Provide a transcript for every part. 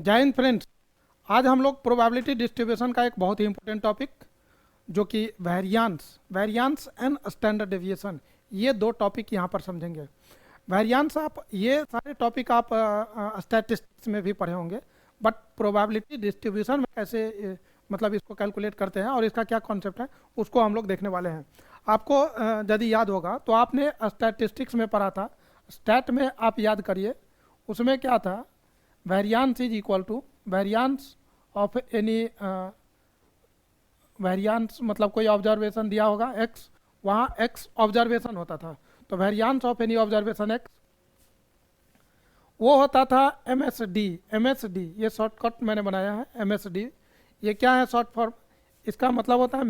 जय हिंद फ्रेंड्स। आज हम लोग प्रोबेबिलिटी डिस्ट्रीब्यूशन का एक बहुत ही इंपॉर्टेंट टॉपिक जो कि वेरियांस एंड स्टैंडर्ड डेविएशन, ये दो टॉपिक यहाँ पर समझेंगे। वेरियांस आप ये सारे टॉपिक आप स्टैटिस्टिक्स में भी पढ़े होंगे, बट प्रोबेबिलिटी डिस्ट्रीब्यूशन में कैसे मतलब इसको कैलकुलेट करते हैं और इसका क्या कॉन्सेप्ट है उसको हम लोग देखने वाले हैं। आपको यदि याद होगा तो आपने स्टैटिस्टिक्स में पढ़ा था। स्टैट में आप याद करिए, उसमें क्या था, variance is equal to variance of any variance, मतलब कोई ऑब्जर्वेशन दिया होगा एक्स, वहाँ एक्स ऑब्जर्वेशन होता था, तो variance of any observation x वो होता था एम एस डी। ये शॉर्टकट मैंने बनाया है, एम एस डी। ये क्या है शॉर्ट फॉर्म, इसका मतलब होता है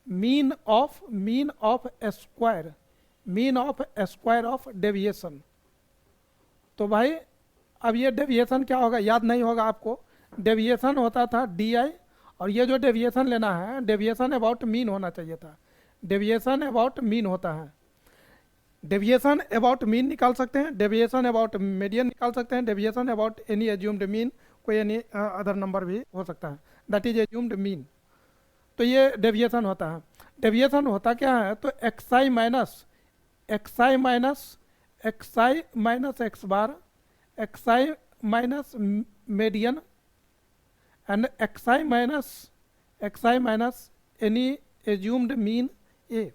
mean of square of deviation. तो भाई अब ये डेविएशन क्या होगा, याद नहीं होगा आपको, डेविएशन होता था डी आई, और ये जो डेविएशन लेना है डेविएशन अबाउट मीन होना चाहिए था। डेविएशन अबाउट मीन होता है, डेविएशन अबाउट मीन निकाल सकते हैं, डेविएशन अबाउट मीडियन निकाल सकते हैं, deviation about any assumed mean, कोई एनी अदर नंबर भी हो सकता है, दैट इज एज्यूम्ड मीन। तो ये डेविएशन होता है। डेविएशन होता क्या है, तो x minus x bar, x minus median and x minus any assumed mean a.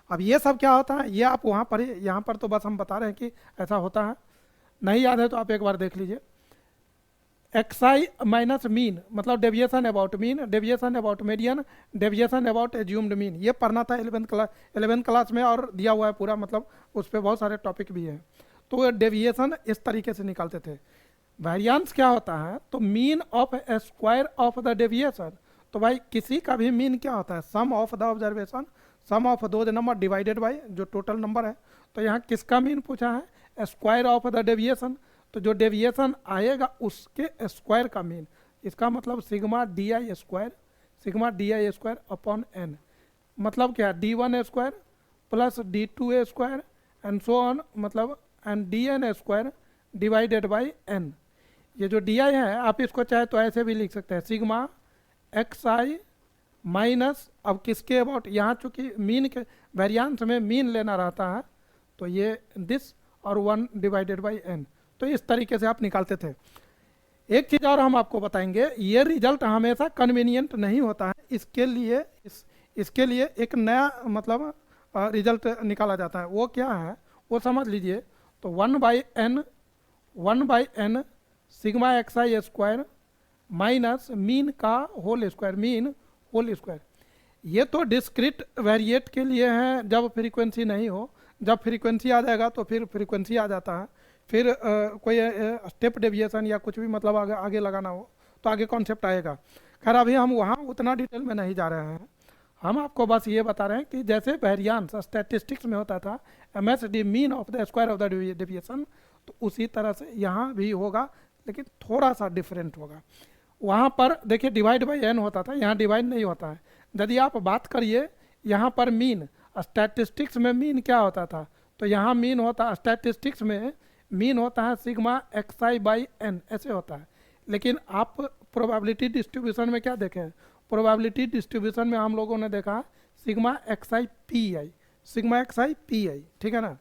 अब ये सब क्या होता है, ये आप वहाँ पर, यहाँ पर तो बस हम बता रहे हैं कि ऐसा होता है, नहीं याद है तो आप एक बार देख लीजिए। एक्स आई माइनस मीन मतलब deviation about mean, deviation about median, deviation about assumed mean, ये पढ़ना था 11th क्लास में और दिया हुआ है पूरा, मतलब उस पर बहुत सारे टॉपिक भी हैं। तो डेविएशन इस तरीके से निकालते थे। वेरियांस क्या होता है, तो mean of square of the deviation. तो भाई किसी का भी मीन क्या होता है, sum of the observation, sum of दो नंबर डिवाइडेड बाय जो टोटल नंबर है। तो यहाँ किसका मीन पूछा है, स्क्वायर ऑफ द डेविएशन, तो जो डेविएशन आएगा उसके स्क्वायर का मीन। इसका मतलब sigma d i square upon n, मतलब क्या, D1 square plus D2 square and so on, मतलब and DN square divided by n. ये जो डी आई है आप इसको चाहे तो ऐसे भी लिख सकते हैं, सिग्मा एक्स आई माइनस, अब किसके अबाउट, यहाँ चूंकि मीन के वेरियांस में मीन लेना रहता है तो ये दिस और 1 डिवाइडेड बाई एन। तो इस तरीके से आप निकालते थे। एक चीज़ और हम आपको बताएंगे, ये रिजल्ट हमेशा कन्वीनियंट नहीं होता है, इसके लिए एक नया मतलब रिजल्ट निकाला जाता है। वो क्या है वो समझ लीजिए। तो 1/n sigma x i square minus mean का होल स्क्वायर। ये तो डिस्क्रीट वेरिएट के लिए है, जब फ्रीक्वेंसी नहीं हो। जब फ्रीक्वेंसी आ जाएगा तो फिर फ्रीक्वेंसी आ जाता है, फिर कोई स्टेप डेविएशन या कुछ भी मतलब आगे लगाना हो तो आगे कॉन्सेप्ट आएगा। खैर अभी हम वहाँ उतना डिटेल में नहीं जा रहे हैं, हम आपको बस ये बता रहे हैं कि जैसे वेरियांस स्टैटिस्टिक्स में होता था MSD mean of the square of the deviation, तो उसी तरह से यहाँ भी होगा, लेकिन थोड़ा सा डिफरेंट होगा। वहाँ पर देखिए डिवाइड बाई एन होता था, यहाँ डिवाइड नहीं होता है। यदि आप बात करिए यहाँ पर मीन, स्टैटिस्टिक्स में मीन क्या होता था, तो यहाँ मीन होता, स्टैटिस्टिक्स में मीन होता है sigma x i by n, ऐसे होता है। लेकिन आप प्रोबेबिलिटी डिस्ट्रीब्यूशन में क्या देखें, प्रोबेबिलिटी डिस्ट्रीब्यूशन में हम लोगों ने देखा sigma x I P I, ठीक है ना।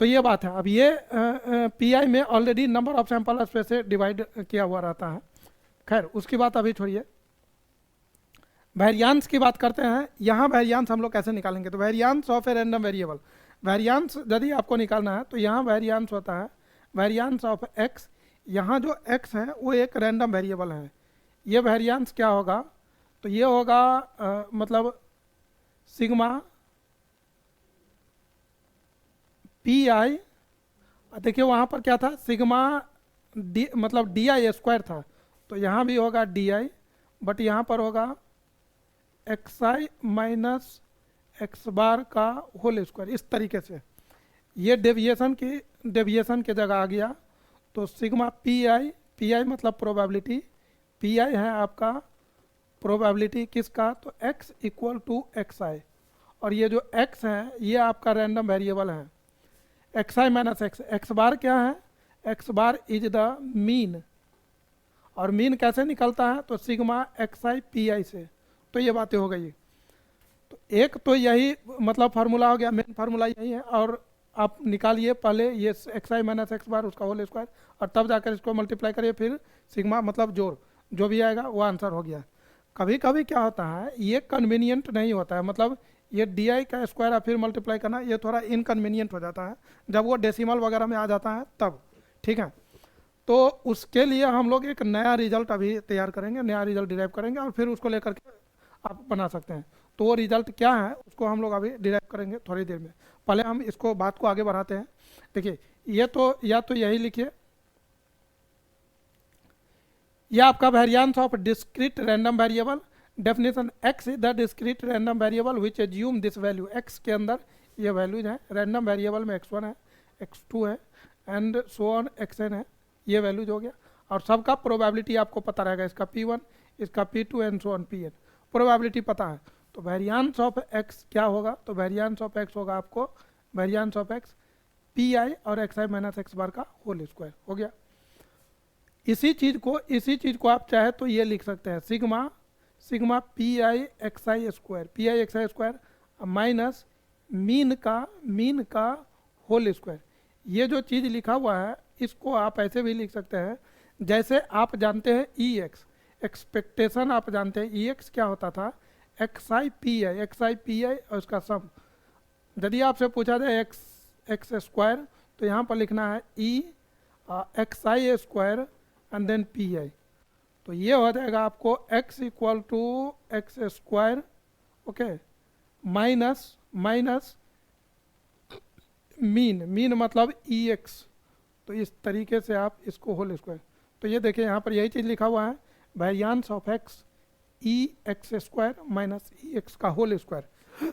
तो ये बात है। अब ये पी आई में already number of sample space से डिवाइड किया हुआ रहता है। खैर उसकी बात अभी छोड़िए, वेरियांस की बात करते हैं। यहाँ वेरियांस हम लोग कैसे निकालेंगे, तो variance of a random variable, variance यदि आपको निकालना है तो यहाँ वेरियांस होता है वेरियांस ऑफ एक्स। यहाँ जो एक्स है वो एक रैंडम वेरिएबल है, ये वेरियांस क्या होगा, तो ये होगा मतलब सिग्मा पी आई, देखिए वहाँ पर क्या था, सिग्मा डी मतलब डी आई स्क्वायर था, तो यहाँ भी होगा डी आई, बट यहाँ पर होगा x i minus x bar का होल स्क्वायर। इस तरीके से ये डेविएशन के जगह आ गया। तो सिग्मा पी आई मतलब प्रोबेबिलिटी, पी आई है आपका प्रोबेबिलिटी किसका, तो x इक्वल टू एक्स आई, और ये जो x है ये आपका रैंडम वेरिएबल है। X i minus x, x बार क्या है, x bar is the mean और मीन कैसे निकलता है, तो sigma x I P I से। तो ये बातें हो गई। तो एक तो यही मतलब फार्मूला हो गया, मेन फार्मूला यही है। और आप निकालिए पहले ये एक्स आई माइनस एक्स बार उसका होल स्क्वायर, और तब जाकर इसको मल्टीप्लाई करिए, फिर सिग्मा मतलब जोड़ जो भी आएगा वो आंसर हो गया। कभी कभी क्या होता है, ये कन्वीनियंट नहीं होता है, मतलब ये डी आई का स्क्वायर और फिर मल्टीप्लाई करना ये थोड़ा इनकन्वीनियंट हो जाता है जब वो डेसिमल वगैरह में आ जाता है तब। ठीक है, तो उसके लिए हम लोग एक नया रिजल्ट अभी तैयार करेंगे, नया रिजल्ट डिराइव करेंगे, और फिर उसको लेकर के आप बना सकते हैं। तो वो रिजल्ट क्या है उसको हम लोग अभी डिराइव करेंगे थोड़ी देर में। पहले हम इसको बात को आगे बढ़ाते हैं। देखिए, ये तो या तो यही लिखिए, यह आपका variance of discrete random variable. Definition, x is the discrete random variable which assume this value. X के अंदर ये वैल्यूज हैं, रैंडम वेरिएबल में x1 है, x2 है, एंड सो ऑन xn है, ये वैल्यूज हो गया। और सबका प्रोबेबिलिटी आपको पता रहेगा, इसका p1, इसका p2 and so on pn, probability पता है। तो वेरिएंस ऑफ x क्या होगा, तो वेरिएंस ऑफ x होगा आपको variance of x P I और x i minus x bar का होल स्क्वायर हो गया। इसी चीज़ को आप चाहे तो ये लिख सकते हैं, sigma p i x i square minus mean का होल स्क्वायर। ये जो चीज़ लिखा हुआ है इसको आप ऐसे भी लिख सकते हैं, जैसे आप जानते हैं ई एक्स, एक्सपेक्टेशन आप जानते हैं ई एक्स क्या होता था, एक्स आई पी आई और उसका सम। यदि आपसे पूछा जाए एक्स स्क्वायर, तो यहाँ पर लिखना है e x i square and then p i. तो ये हो जाएगा आपको x equal to x square, okay, minus mean मतलब ई एक्स। तो इस तरीके से आप इसको होल स्क्वायर। तो ये देखिए यहाँ पर यही चीज़ लिखा हुआ है, variance of x E x square minus E x का होल स्क्वायर।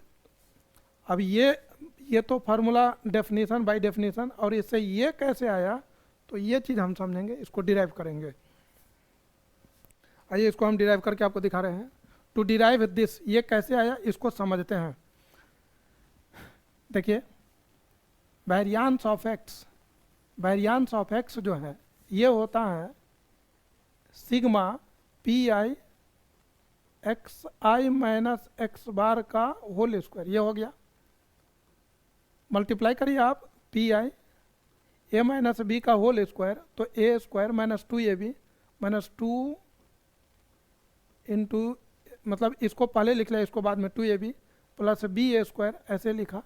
अब ये तो फार्मूला डेफिनेशन बाय डेफिनेशन, और इससे ये कैसे आया तो ये चीज़ हम समझेंगे, इसको डिराइव करेंगे। आइए इसको हम डिराइव करके आपको दिखा रहे हैं। टू डिराइव दिस, ये कैसे आया इसको समझते हैं। देखिए, वेरिएंस ऑफ एक्स जो है ये होता है sigma p i x i minus x bar का होल स्क्वायर। ये हो गया, मल्टीप्लाई करिए आप p i a minus b का होल स्क्वायर, तो a square minus 2ab minus 2 into, मतलब इसको पहले लिख लिया, इसको बाद में 2ab प्लस बी ए स्क्वायर ऐसे लिखा।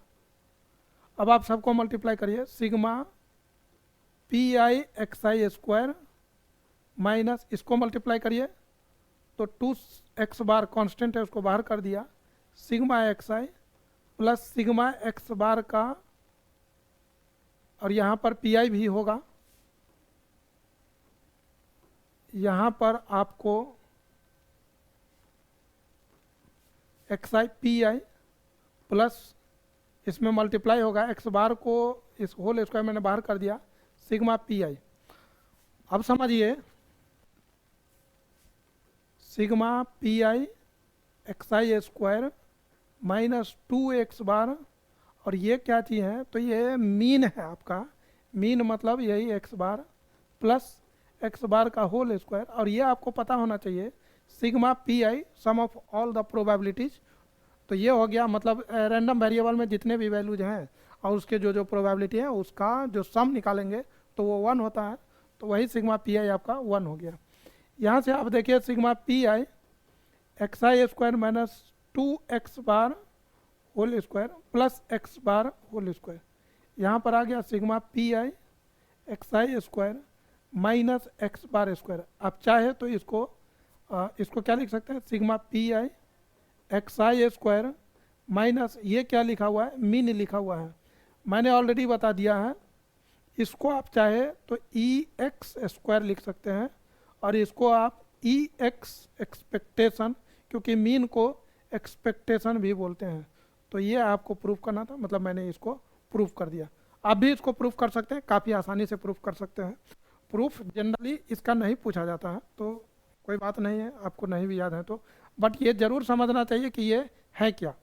अब आप सबको मल्टीप्लाई करिए, sigma p i x i square minus इसको मल्टीप्लाई करिए, तो 2x बार कांस्टेंट है उसको बाहर कर दिया, सिग्मा एक्स आई प्लस सिग्मा एक्स बार का, और यहाँ पर पी आई भी होगा, यहाँ पर आपको x I P I plus इसमें मल्टीप्लाई होगा, एक्स बार को इस होल स्क्वायर मैंने बाहर कर दिया, सिग्मा पी आई। अब समझिए, sigma p i x i square minus 2x बार, और ये क्या चीज़ है, तो ये मीन है आपका, मीन मतलब यही x bar plus x bar का होल स्क्वायर। और ये आपको पता होना चाहिए, sigma p i sum of all the probabilities. तो ये हो गया, मतलब रैंडम वेरिएबल में जितने भी वैल्यूज हैं और उसके जो प्रोबेबिलिटी है उसका जो सम निकालेंगे तो वो 1 होता है। तो वही सिग्मा पी आई आपका 1 हो गया। यहाँ से आप देखिए, sigma p i x i square minus 2x bar whole square plus x bar whole square, यहाँ पर आ गया sigma p i x i square minus x bar square. आप चाहे तो इसको क्या लिख सकते हैं, sigma p i x i square minus ये क्या लिखा हुआ है, मीन लिखा हुआ है, मैंने ऑलरेडी बता दिया है। इसको आप चाहे तो ई एक्स स्क्वायर लिख सकते हैं, और इसको आप ई एक्स एक्सपेक्टेशन, क्योंकि मीन को एक्सपेक्टेशन भी बोलते हैं। तो ये आपको प्रूफ करना था, मतलब मैंने इसको प्रूफ कर दिया। आप भी इसको प्रूफ कर सकते हैं, काफ़ी आसानी से प्रूफ कर सकते हैं। प्रूफ जनरली इसका नहीं पूछा जाता है, तो कोई बात नहीं है, आपको नहीं भी याद है तो, बट ये ज़रूर समझना चाहिए कि ये है क्या।